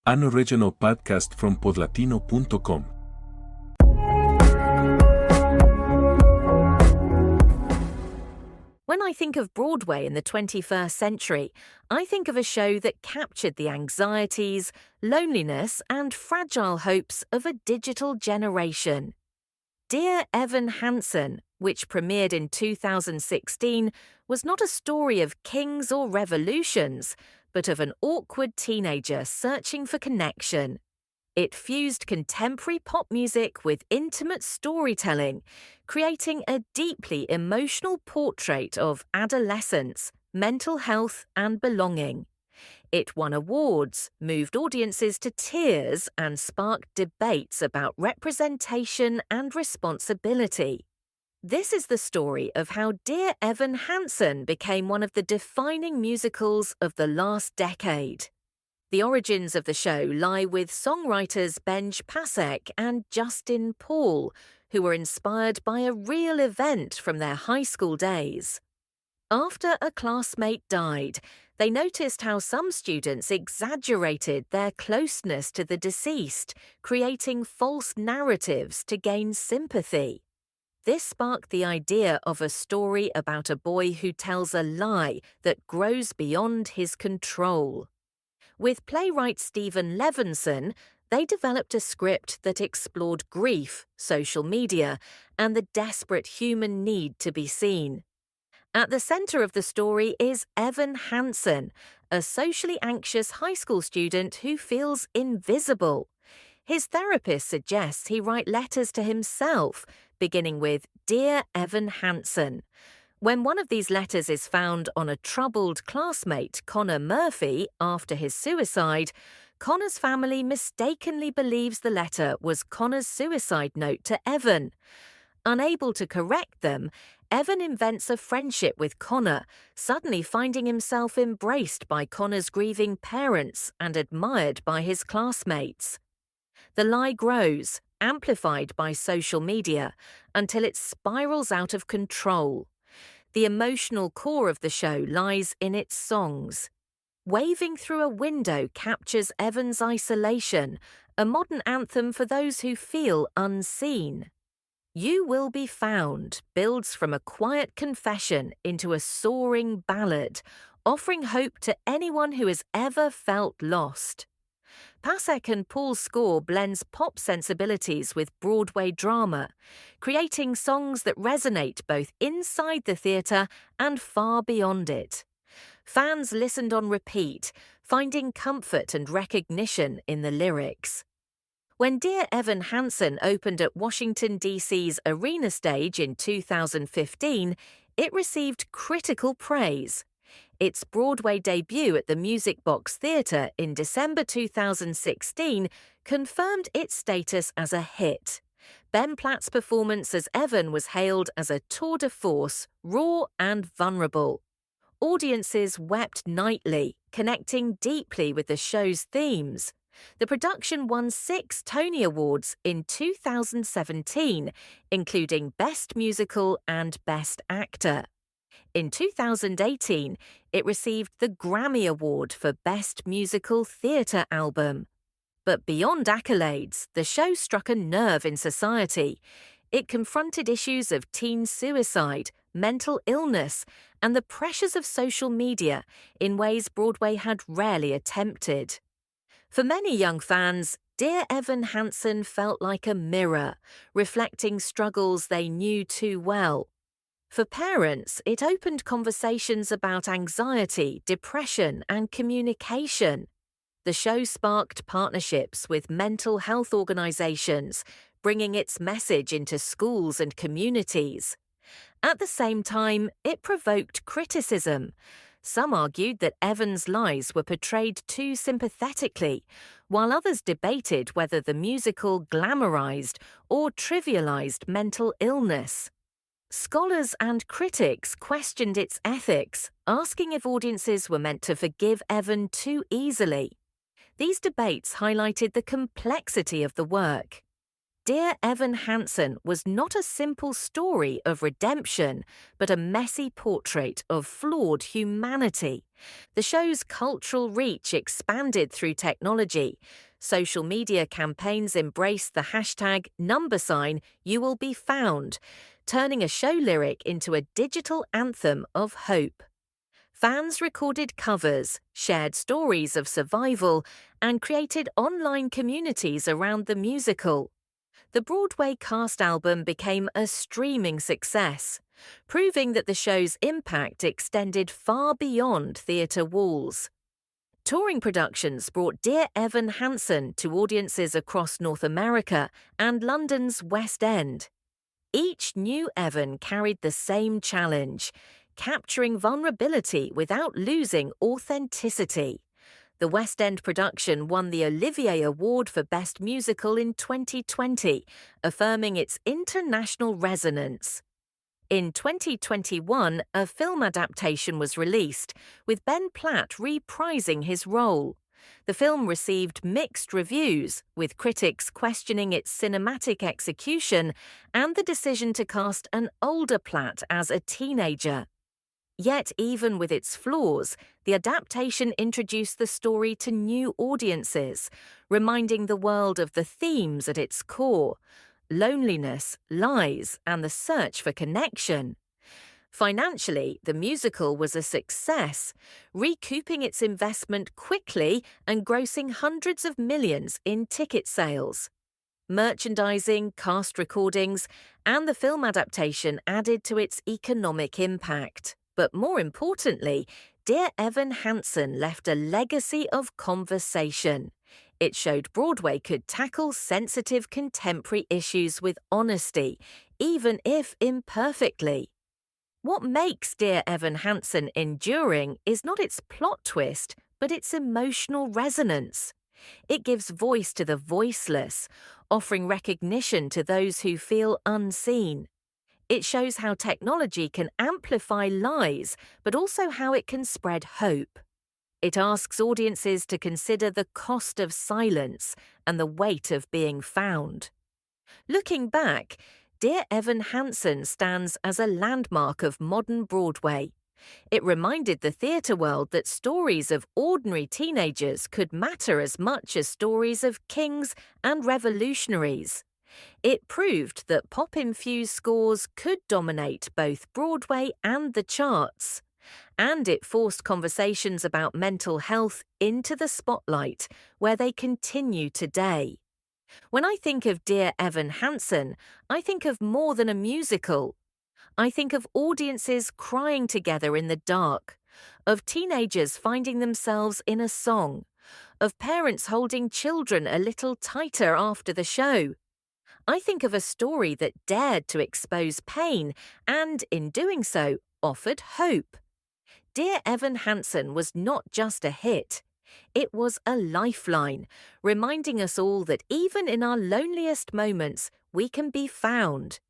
An original podcast from podlatino.com. When I think of Broadway in the 21st century, I think of a show that captured the anxieties, loneliness, and fragile hopes of a digital generation. Dear Evan Hansen, which premiered in 2016, was not a story of kings or revolutions, but of an awkward teenager searching for connection. It fused contemporary pop music with intimate storytelling, creating a deeply emotional portrait of adolescence, mental health, and belonging. It won awards, moved audiences to tears, and sparked debates about representation and responsibility. This is the story of how Dear Evan Hansen became one of the defining musicals of the last decade. The origins of the show lie with songwriters Benj Pasek and Justin Paul, who were inspired by a real event from their high school days. After a classmate died, they noticed how some students exaggerated their closeness to the deceased, creating false narratives to gain sympathy. This sparked the idea of a story about a boy who tells a lie that grows beyond his control. With playwright Stephen Levinson, they developed a script that explored grief, social media, and the desperate human need to be seen. At the center of the story is Evan Hansen, a socially anxious high school student who feels invisible. His therapist suggests he write letters to himself, beginning with Dear Evan Hansen. When one of these letters is found on a troubled classmate, Connor Murphy, after his suicide, Connor's family mistakenly believes the letter was Connor's suicide note to Evan. Unable to correct them, Evan invents a friendship with Connor, suddenly finding himself embraced by Connor's grieving parents and admired by his classmates. The lie grows, amplified by social media, until it spirals out of control. The emotional core of the show lies in its songs. Waving Through a Window captures Evan's isolation, a modern anthem for those who feel unseen. You Will Be Found builds from a quiet confession into a soaring ballad, offering hope to anyone who has ever felt lost. Pasek and Paul's score blends pop sensibilities with Broadway drama, creating songs that resonate both inside the theatre and far beyond it. Fans listened on repeat, finding comfort and recognition in the lyrics. When Dear Evan Hansen opened at Washington, D.C.'s Arena Stage in 2015, it received critical praise. Its Broadway debut at the Music Box Theatre in December 2016 confirmed its status as a hit. Ben Platt's performance as Evan was hailed as a tour de force, raw and vulnerable. Audiences wept nightly, connecting deeply with the show's themes. The production won 6 Tony Awards in 2017, including Best Musical and Best Actor. In 2018, it received the Grammy Award for Best Musical Theatre Album. But beyond accolades, the show struck a nerve in society. It confronted issues of teen suicide, mental illness, and the pressures of social media in ways Broadway had rarely attempted. For many young fans, Dear Evan Hansen felt like a mirror, reflecting struggles they knew too well. For parents, it opened conversations about anxiety, depression, and communication. The show sparked partnerships with mental health organizations, bringing its message into schools and communities. At the same time, it provoked criticism. Some argued that Evan's lies were portrayed too sympathetically, while others debated whether the musical glamorized or trivialized mental illness. Scholars and critics questioned its ethics, asking if audiences were meant to forgive Evan too easily. These debates highlighted the complexity of the work. Dear Evan Hansen was not a simple story of redemption, but a messy portrait of flawed humanity. The show's cultural reach expanded through technology. Social media campaigns embraced the hashtag #you will be found, turning a show lyric into a digital anthem of hope. Fans recorded covers, shared stories of survival, and created online communities around the musical. The Broadway cast album became a streaming success, proving that the show's impact extended far beyond theatre walls. Touring productions brought Dear Evan Hansen to audiences across North America and London's West End. Each new Evan carried the same challenge, capturing vulnerability without losing authenticity. The West End production won the Olivier Award for Best Musical in 2020, affirming its international resonance. In 2021, a film adaptation was released, with Ben Platt reprising his role. The film received mixed reviews, with critics questioning its cinematic execution and the decision to cast an older Platt as a teenager. Yet, even with its flaws, the adaptation introduced the story to new audiences, reminding the world of the themes at its core: loneliness, lies, and the search for connection. Financially, the musical was a success, recouping its investment quickly and grossing hundreds of millions in ticket sales. Merchandising, cast recordings, and the film adaptation added to its economic impact. But more importantly, Dear Evan Hansen left a legacy of conversation. It showed Broadway could tackle sensitive contemporary issues with honesty, even if imperfectly. What makes Dear Evan Hansen enduring is not its plot twist, but its emotional resonance. It gives voice to the voiceless, offering recognition to those who feel unseen. It shows how technology can amplify lies, but also how it can spread hope. It asks audiences to consider the cost of silence and the weight of being found. Looking back, Dear Evan Hansen stands as a landmark of modern Broadway. It reminded the theatre world that stories of ordinary teenagers could matter as much as stories of kings and revolutionaries. It proved that pop-infused scores could dominate both Broadway and the charts. And it forced conversations about mental health into the spotlight, where they continue today. When I think of Dear Evan Hansen, I think of more than a musical. I think of audiences crying together in the dark, of teenagers finding themselves in a song, of parents holding children a little tighter after the show. I think of a story that dared to expose pain and, in doing so, offered hope. Dear Evan Hansen was not just a hit. It was a lifeline, reminding us all that even in our loneliest moments, we can be found.